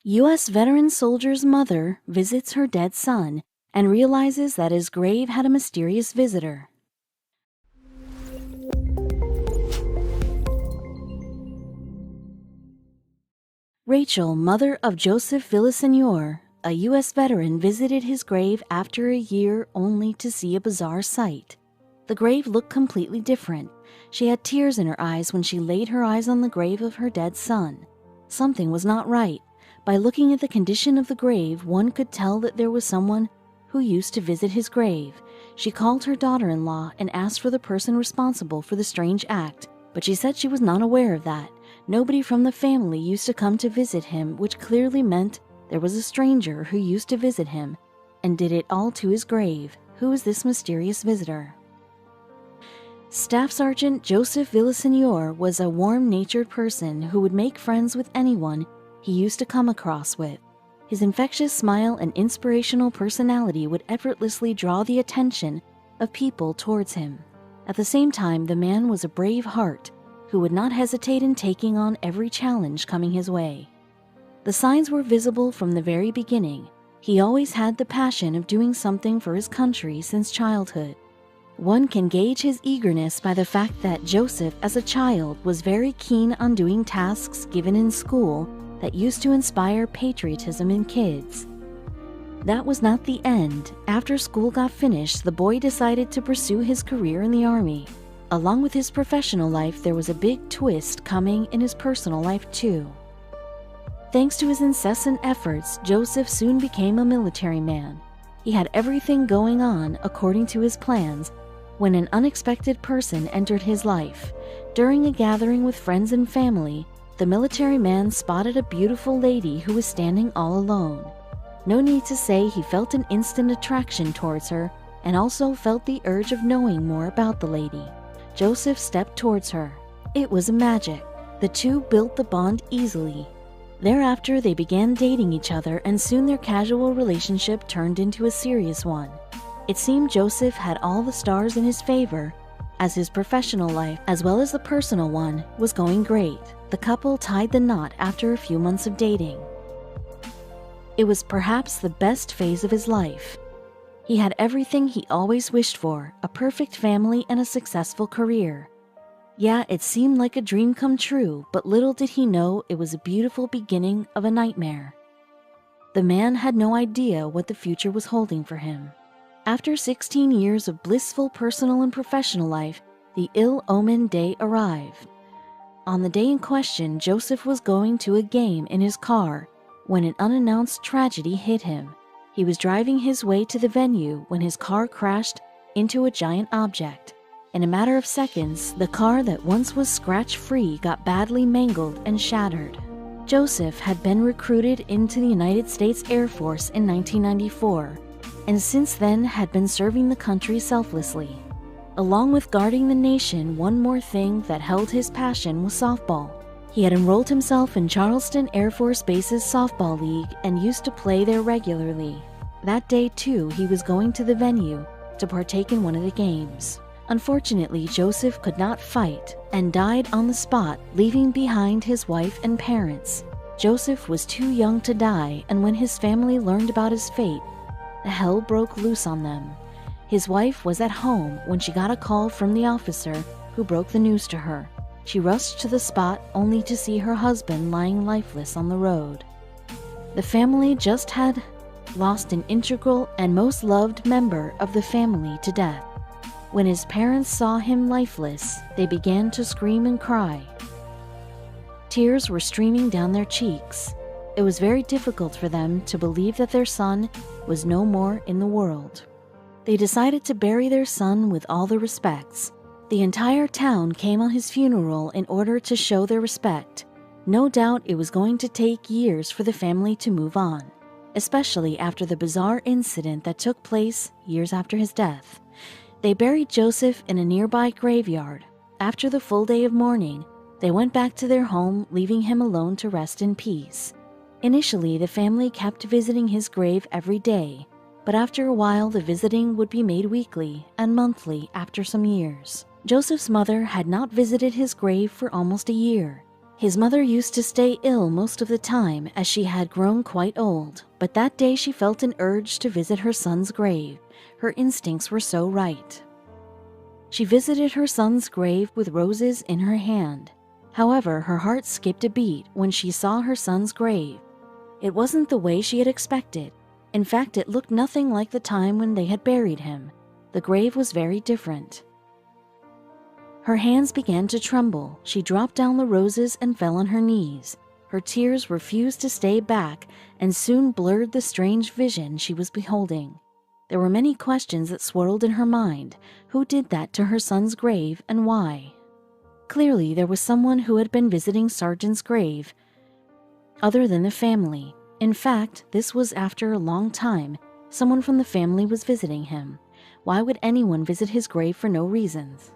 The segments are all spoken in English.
U.S. veteran soldier's mother visits her dead son and realizes that his grave had a mysterious visitor. Rachel, mother of Joseph Villaseñor, a U.S. veteran, visited his grave after a year only to see a bizarre sight. The grave looked completely different. She had tears in her eyes when she laid her eyes on the grave of her dead son. Something was not right. By looking at the condition of the grave, one could tell that there was someone who used to visit his grave. She called her daughter-in-law and asked for the person responsible for the strange act, but she said she was not aware of that. Nobody from the family used to come to visit him, which clearly meant there was a stranger who used to visit him and did it all to his grave. Who is this mysterious visitor? Staff Sergeant Joseph Villaseñor was a warm-natured person who would make friends with anyone he used to come across with. His infectious smile and inspirational personality would effortlessly draw the attention of people towards him. At the same time, the man was a brave heart who would not hesitate in taking on every challenge coming his way. The signs were visible from the very beginning. He always had the passion of doing something for his country since childhood. One can gauge his eagerness by the fact that Joseph, as a child, was very keen on doing tasks given in school that used to inspire patriotism in kids. That was not the end. After school got finished, the boy decided to pursue his career in the Army. Along with his professional life, there was a big twist coming in his personal life too. Thanks to his incessant efforts, Joseph soon became a military man. He had everything going on according to his plans when an unexpected person entered his life. During a gathering with friends and family, the military man spotted a beautiful lady who was standing all alone. No need to say he felt an instant attraction towards her and also felt the urge of knowing more about the lady. Joseph stepped towards her. It was magic. The two built the bond easily. Thereafter, they began dating each other, and soon their casual relationship turned into a serious one. It seemed Joseph had all the stars in his favor, as his professional life, as well as the personal one, was going great. The couple tied the knot after a few months of dating. It was perhaps the best phase of his life. He had everything he always wished for, a perfect family and a successful career. Yeah, it seemed like a dream come true, but little did he know it was a beautiful beginning of a nightmare. The man had no idea what the future was holding for him. After 16 years of blissful personal and professional life, the ill-omened day arrived. On the day in question, Joseph was going to a game in his car when an unannounced tragedy hit him. He was driving his way to the venue when his car crashed into a giant object. In a matter of seconds, the car that once was scratch-free got badly mangled and shattered. Joseph had been recruited into the United States Air Force in 1994, and since then had been serving the country selflessly. Along with guarding the nation, one more thing that held his passion was softball. He had enrolled himself in Charleston Air Force Base's softball league and used to play there regularly. That day, too, he was going to the venue to partake in one of the games. Unfortunately, Joseph could not fight and died on the spot, leaving behind his wife and parents. Joseph was too young to die, and when his family learned about his fate, the hell broke loose on them. His wife was at home when she got a call from the officer who broke the news to her. She rushed to the spot only to see her husband lying lifeless on the road. The family just had lost an integral and most loved member of the family to death. When his parents saw him lifeless, they began to scream and cry. Tears were streaming down their cheeks. It was very difficult for them to believe that their son was no more in the world. They decided to bury their son with all the respects. The entire town came on his funeral in order to show their respect. No doubt it was going to take years for the family to move on, especially after the bizarre incident that took place years after his death. They buried Joseph in a nearby graveyard. After the full day of mourning, they went back to their home, leaving him alone to rest in peace. Initially, the family kept visiting his grave every day, but after a while the visiting would be made weekly and monthly after some years. Joseph's mother had not visited his grave for almost a year. His mother used to stay ill most of the time as she had grown quite old, but that day she felt an urge to visit her son's grave. Her instincts were so right. She visited her son's grave with roses in her hand. However, her heart skipped a beat when she saw her son's grave. It wasn't the way she had expected. In fact, it looked nothing like the time when they had buried him. The grave was very different. Her hands began to tremble. She dropped down the roses and fell on her knees. Her tears refused to stay back and soon blurred the strange vision she was beholding. There were many questions that swirled in her mind. Who did that to her son's grave and why? Clearly, there was someone who had been visiting Sargent's grave other than the family. In fact, this was after a long time. Someone from the family was visiting him. Why would anyone visit his grave for no reasons?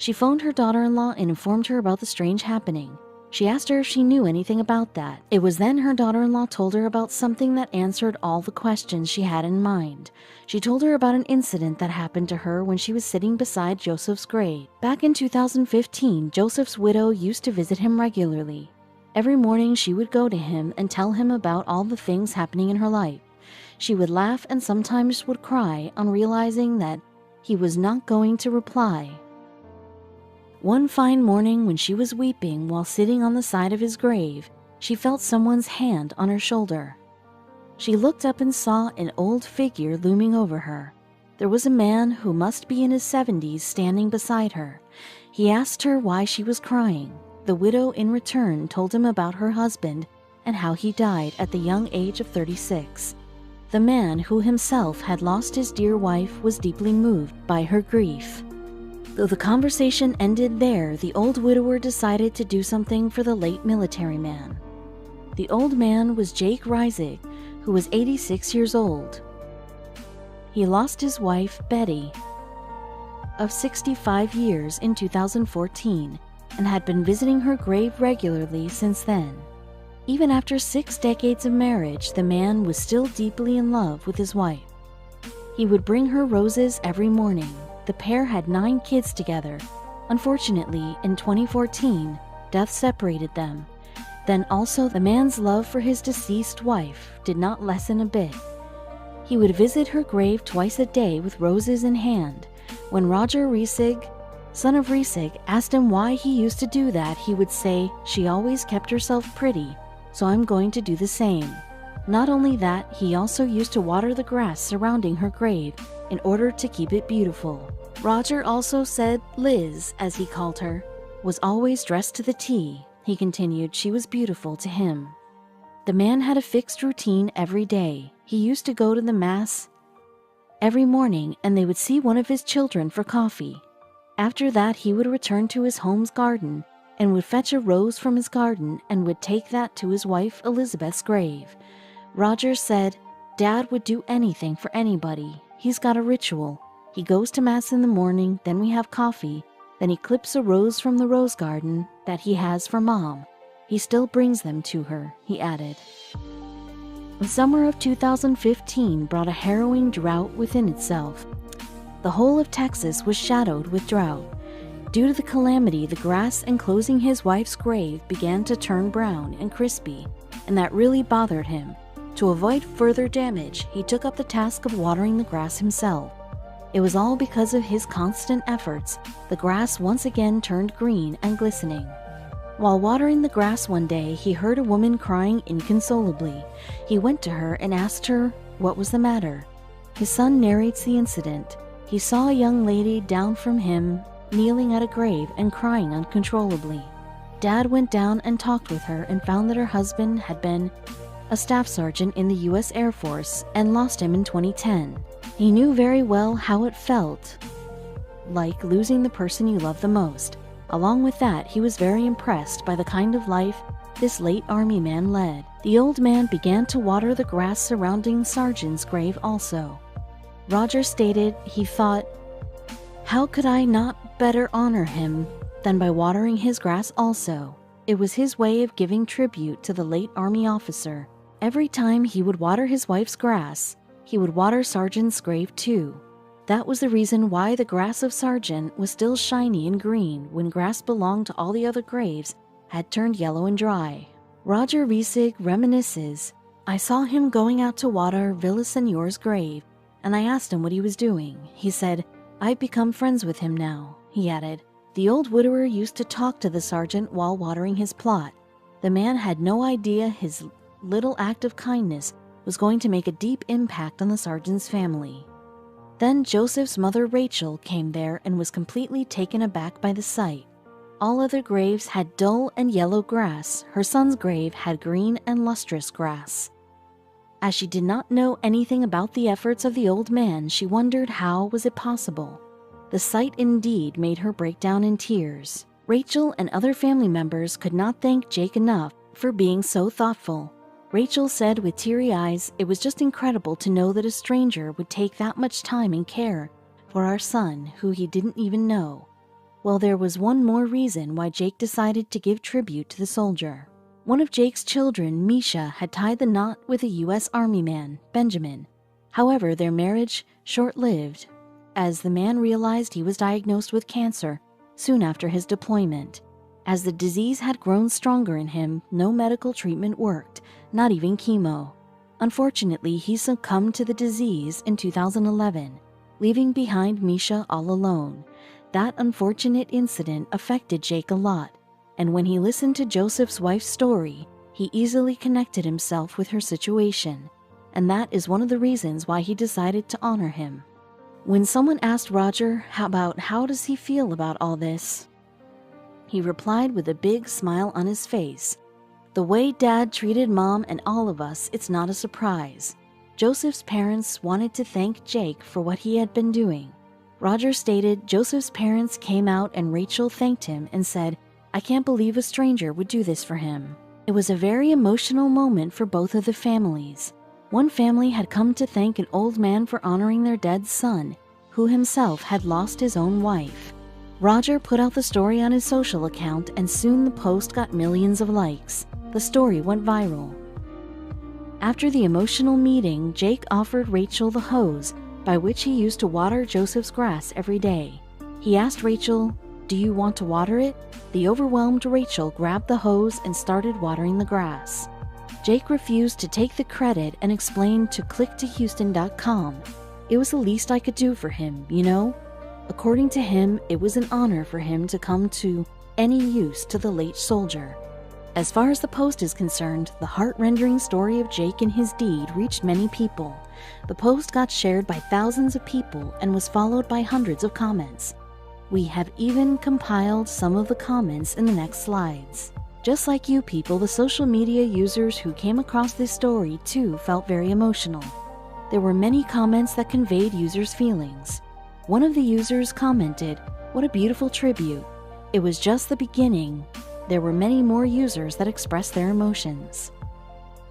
She phoned her daughter-in-law and informed her about the strange happening. She asked her if she knew anything about that. It was then her daughter-in-law told her about something that answered all the questions she had in mind. She told her about an incident that happened to her when she was sitting beside Joseph's grave. Back in 2015, Joseph's widow used to visit him regularly. Every morning she would go to him and tell him about all the things happening in her life. She would laugh and sometimes would cry on realizing that he was not going to reply. One fine morning when she was weeping while sitting on the side of his grave, she felt someone's hand on her shoulder. She looked up and saw an old figure looming over her. There was a man who must be in his 70s standing beside her. He asked her why she was crying. The widow in return told him about her husband and how he died at the young age of 36. The man, who himself had lost his dear wife, was deeply moved by her grief. Though the conversation ended there, the old widower decided to do something for the late military man. The old man was Jake Reisig, who was 86 years old. He lost his wife, Betty, of 65 years in 2014, and had been visiting her grave regularly since then. Even after 6 decades of marriage, the man was still deeply in love with his wife. He would bring her roses every morning. The pair had 9 kids together. Unfortunately, in 2014, death separated them. Then also, the man's love for his deceased wife did not lessen a bit. He would visit her grave twice a day with roses in hand. When Roger Reisig, son of Reisig, asked him why he used to do that, he would say, "She always kept herself pretty, so I'm going to do the same." Not only that, he also used to water the grass surrounding her grave in order to keep it beautiful. Roger also said Liz, as he called her, was always dressed to the T. He continued she was beautiful to him. The man had a fixed routine every day. He used to go to the mass every morning, and they would see one of his children for coffee. After that, he would return to his home's garden and would fetch a rose from his garden and would take that to his wife Elizabeth's grave. Roger said, "Dad would do anything for anybody. He's got a ritual. He goes to Mass in the morning, then we have coffee, then he clips a rose from the rose garden that he has for Mom. He still brings them to her," he added. The summer of 2015 brought a harrowing drought within itself. The whole of Texas was shadowed with drought. Due to the calamity, the grass enclosing his wife's grave began to turn brown and crispy, and that really bothered him. To avoid further damage, he took up the task of watering the grass himself. It was all because of his constant efforts. The grass once again turned green and glistening. While watering the grass one day, he heard a woman crying inconsolably. He went to her and asked her what was the matter. His son narrates the incident. He saw a young lady down from him, kneeling at a grave and crying uncontrollably. Dad went down and talked with her and found that her husband had been a staff sergeant in the U.S. Air Force and lost him in 2010. He knew very well how it felt like losing the person you love the most. Along with that, he was very impressed by the kind of life this late Army man led. The old man began to water the grass surrounding Sargent's grave also. Roger stated he thought, "How could I not better honor him than by watering his grass also?" It was his way of giving tribute to the late Army officer. Every time he would water his wife's grass, he would water Sargent's grave too. That was the reason why the grass of Sargent was still shiny and green when grass belonged to all the other graves had turned yellow and dry. Roger Riesig reminisces, "I saw him going out to water Villaseñor's grave, and I asked him what he was doing. He said, 'I've become friends with him now.'" He added, "The old widower used to talk to the sergeant while watering his plot. The man had no idea his little act of kindness was going to make a deep impact on the sergeant's family." Then Joseph's mother Rachel came there and was completely taken aback by the sight. All other graves had dull and yellow grass. Her son's grave had green and lustrous grass. As she did not know anything about the efforts of the old man, she wondered how was it possible. The sight indeed made her break down in tears. Rachel and other family members could not thank Jake enough for being so thoughtful. Rachel said with teary eyes, "It was just incredible to know that a stranger would take that much time and care for our son, who he didn't even know." Well, there was one more reason why Jake decided to give tribute to the soldier. One of Jake's children, Misha, had tied the knot with a U.S. Army man, Benjamin. However, their marriage short-lived, as the man realized he was diagnosed with cancer soon after his deployment. As the disease had grown stronger in him, no medical treatment worked, not even chemo. Unfortunately, he succumbed to the disease in 2011, leaving behind Misha all alone. That unfortunate incident affected Jake a lot, and when he listened to Joseph's wife's story, he easily connected himself with her situation, and that is one of the reasons why he decided to honor him. When someone asked Roger how does he feel about all this, he replied with a big smile on his face, "The way Dad treated Mom and all of us, it's not a surprise." Joseph's parents wanted to thank Jake for what he had been doing. Roger stated Joseph's parents came out and Rachel thanked him and said, "I can't believe a stranger would do this for him." It was a very emotional moment for both of the families. One family had come to thank an old man for honoring their dead son, who himself had lost his own wife. Roger put out the story on his social account, and soon the post got millions of likes. The story went viral. After the emotional meeting, Jake offered Rachel the hose by which he used to water Joseph's grass every day. He asked Rachel, "Do you want to water it?" The overwhelmed Rachel grabbed the hose and started watering the grass. Jake refused to take the credit and explained to clicktohouston.com, "It was the least I could do for him, you know?" According to him, it was an honor for him to come to any use to the late soldier. As far as the post is concerned, the heart-rending story of Jake and his deed reached many people. The post got shared by thousands of people and was followed by hundreds of comments. We have even compiled some of the comments in the next slides. Just like you people, the social media users who came across this story too felt very emotional. There were many comments that conveyed users' feelings. One of the users commented, "What a beautiful tribute. It was just the beginning." There were many more users that expressed their emotions.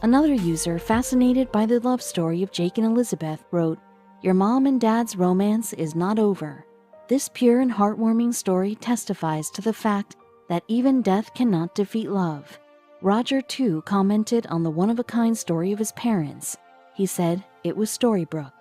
Another user, fascinated by the love story of Jake and Elizabeth, wrote, "Your mom and dad's romance is not over. This pure and heartwarming story testifies to the fact that even death cannot defeat love." Roger, too, commented on the one-of-a-kind story of his parents. He said, "It was Storybrooke."